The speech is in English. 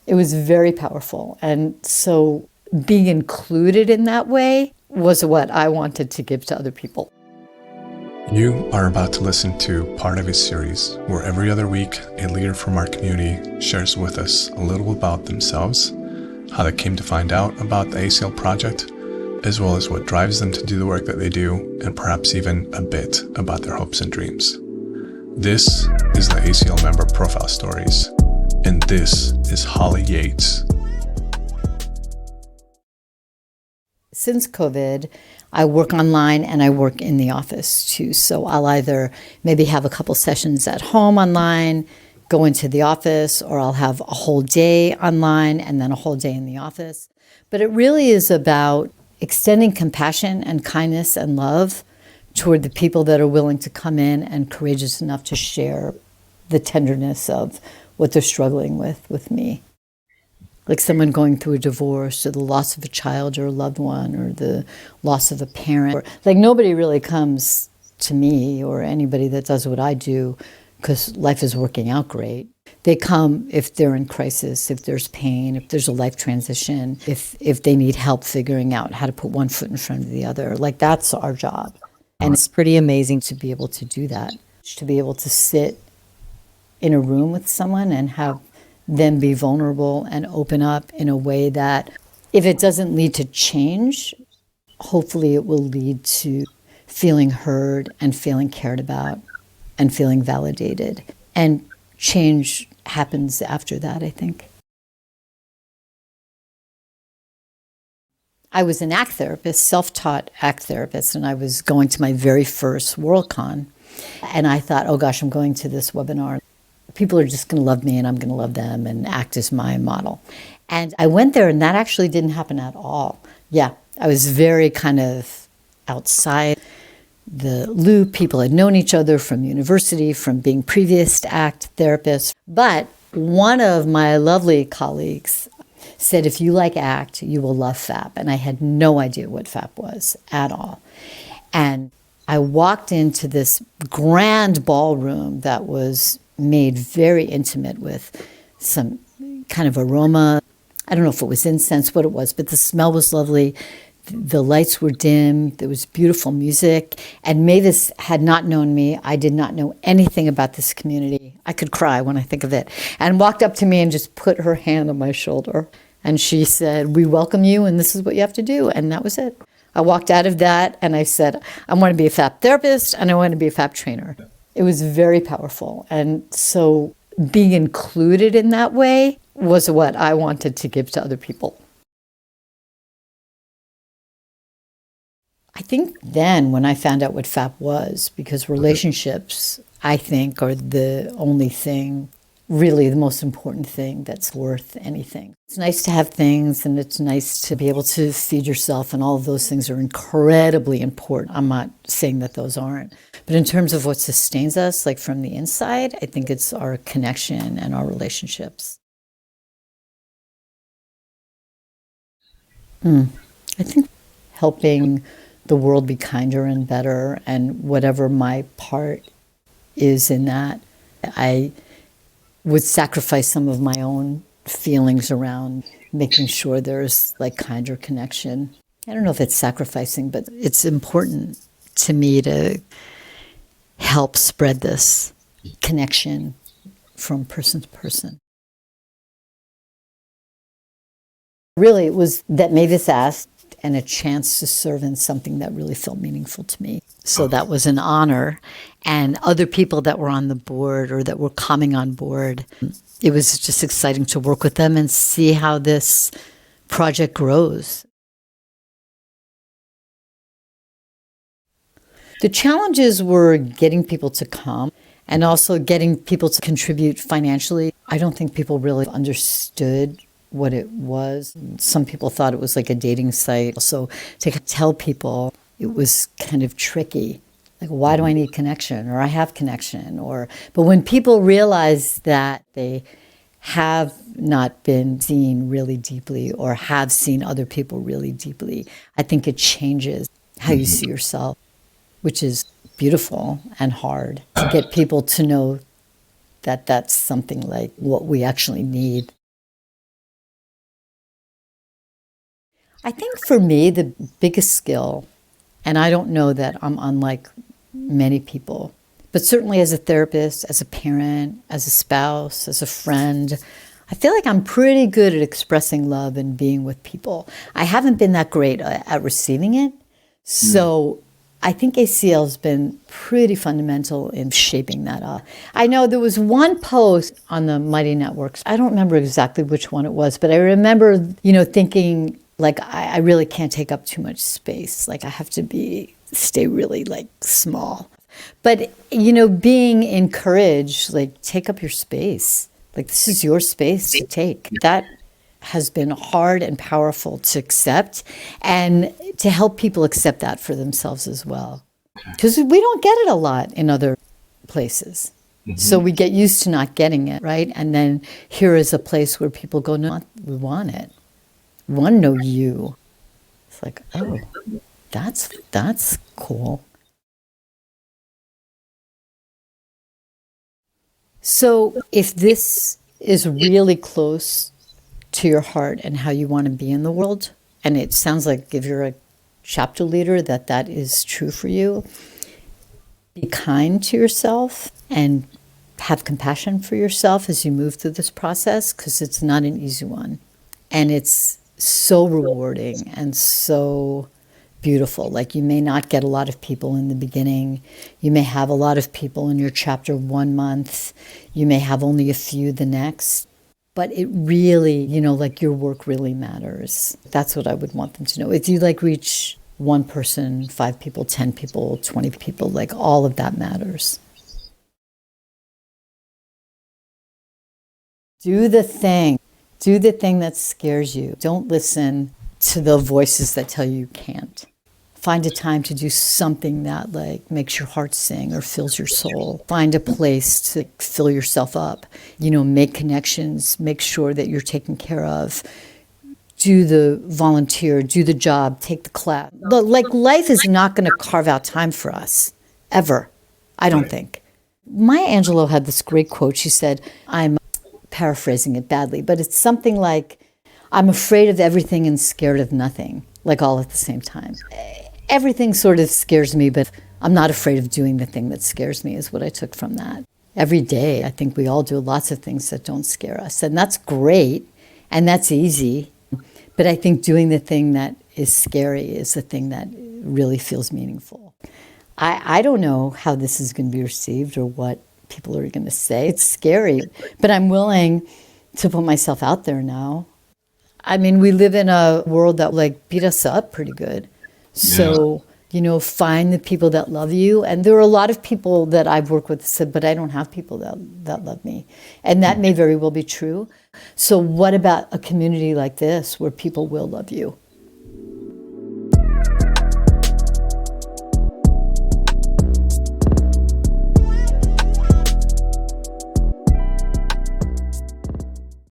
It was very powerful. And so being included in that way was what I wanted to give to other people. You are about to listen to part of a series where every other week a leader from our community shares with us a little about themselves, how they came to find out about the ACL project, as well as what drives them to do the work that they do, and perhaps even a bit about their hopes and dreams. This is the ACL Member Profile Stories, and this is Holly Yates. Since COVID, I work online and I work in the office too. So I'll either maybe have a couple sessions at home online, go into the office, or I'll have a whole day online and then a whole day in the office. But it really is about extending compassion and kindness and love toward the people that are willing to come in and courageous enough to share the tenderness of what they're struggling with me. Like someone going through a divorce or the loss of a child or a loved one or the loss of a parent. Like nobody really comes to me or anybody that does what I do because life is working out great. They come if they're in crisis, if there's pain, if there's a life transition, if they need help figuring out how to put one foot in front of the other. Like that's our job. And it's pretty amazing to be able to do that, to be able to sit in a room with someone and have them be vulnerable and open up in a way that if it doesn't lead to change, hopefully it will lead to feeling heard and feeling cared about and feeling validated. And change happens after that, I think. I was an ACT therapist, self-taught ACT therapist, and I was going to my very first WorldCon. And I thought, oh gosh, I'm going to this webinar. People are just going to love me and I'm going to love them, and ACT is my model. And I went there and that actually didn't happen at all. Yeah, I was very kind of outside the loop. People had known each other from university, from being previous ACT therapists. But one of my lovely colleagues said, if you like ACT, you will love FAP. And I had no idea what FAP was at all. And I walked into this grand ballroom that was made very intimate with some kind of aroma. I don't know if it was incense, what it was, but the smell was lovely. The lights were dim. There was beautiful music. And Mavis had not known me. I did not know anything about this community. I could cry when I think of it. And walked up to me and just put her hand on my shoulder. And she said, we welcome you and this is what you have to do. And that was it. I walked out of that and I said, I want to be a FAP therapist and I want to be a FAP trainer. It was very powerful. And so being included in that way was what I wanted to give to other people. I think then when I found out what FAP was, because relationships, I think, are the only thing, really the most important thing that's worth anything. It's nice to have things and it's nice to be able to feed yourself, and all of those things are incredibly important. I'm not saying that those aren't. But in terms of what sustains us, like from the inside, I think it's our connection and our relationships. I think helping the world be kinder and better, and whatever my part is in that, I would sacrifice some of my own feelings around making sure there's like kinder connection. I don't know if it's sacrificing, but it's important to me to help spread this connection from person to person. Really, it was that Mavis asked and a chance to serve in something that really felt meaningful to me. So that was an honor. And other people that were on the board or that were coming on board, it was just exciting to work with them and see how this project grows. The challenges were getting people to come and also getting people to contribute financially. I don't think people really understood what it was. Some people thought it was like a dating site. So to tell people, it was kind of tricky. Like, why do I need connection? Or I have connection. But when people realize that they have not been seen really deeply or have seen other people really deeply, I think it changes how you see yourself, which is beautiful and hard to get people to know that that's something like what we actually need. I think for me, the biggest skill, and I don't know that I'm unlike many people, but certainly as a therapist, as a parent, as a spouse, as a friend, I feel like I'm pretty good at expressing love and being with people. I haven't been that great at receiving it. So I think ACL has been pretty fundamental in shaping that up. I know there was one post on the Mighty Networks. I don't remember exactly which one it was, but I remember, thinking like I really can't take up too much space. Like I have to stay really like small. But, being encouraged, like take up your space. Like this is your space to take. That has been hard and powerful to accept and to help people accept that for themselves as well. Because we don't get it a lot in other places. So we get used to not getting it, right? And then here is a place where people go, no, we want it. We want to know you. It's like, oh, that's cool. So if this is really close to your heart and how you want to be in the world, and it sounds like if you're a chapter leader that is true for you, be kind to yourself and have compassion for yourself as you move through this process, because it's not an easy one. And it's so rewarding and so beautiful. Like you may not get a lot of people in the beginning. You may have a lot of people in your chapter 1 month. You may have only a few the next. But it really, like your work really matters. That's what I would want them to know. If you reach one person, 5 people, 10 people, 20 people, like all of that matters. Do the thing. Do the thing that scares you. Don't listen to the voices that tell you can't. Find a time to do something that makes your heart sing or fills your soul. Find a place to fill yourself up. Make connections, make sure that you're taken care of. Do the volunteer, do the job, take the class. Life is not going to carve out time for us, ever, I don't think. Maya Angelou had this great quote. She said, I'm paraphrasing it badly, but it's something like, I'm afraid of everything and scared of nothing, all at the same time. Everything sort of scares me, but I'm not afraid of doing the thing that scares me, is what I took from that. Every day, I think we all do lots of things that don't scare us, and that's great, and that's easy. But I think doing the thing that is scary is the thing that really feels meaningful. I don't know how this is going to be received or what people are going to say. It's scary, but I'm willing to put myself out there now. I mean, we live in a world that beat us up pretty good. So, find the people that love you. And there are a lot of people that I've worked with that said, but I don't have people that love me. And that may very well be true. So what about a community like this where people will love you?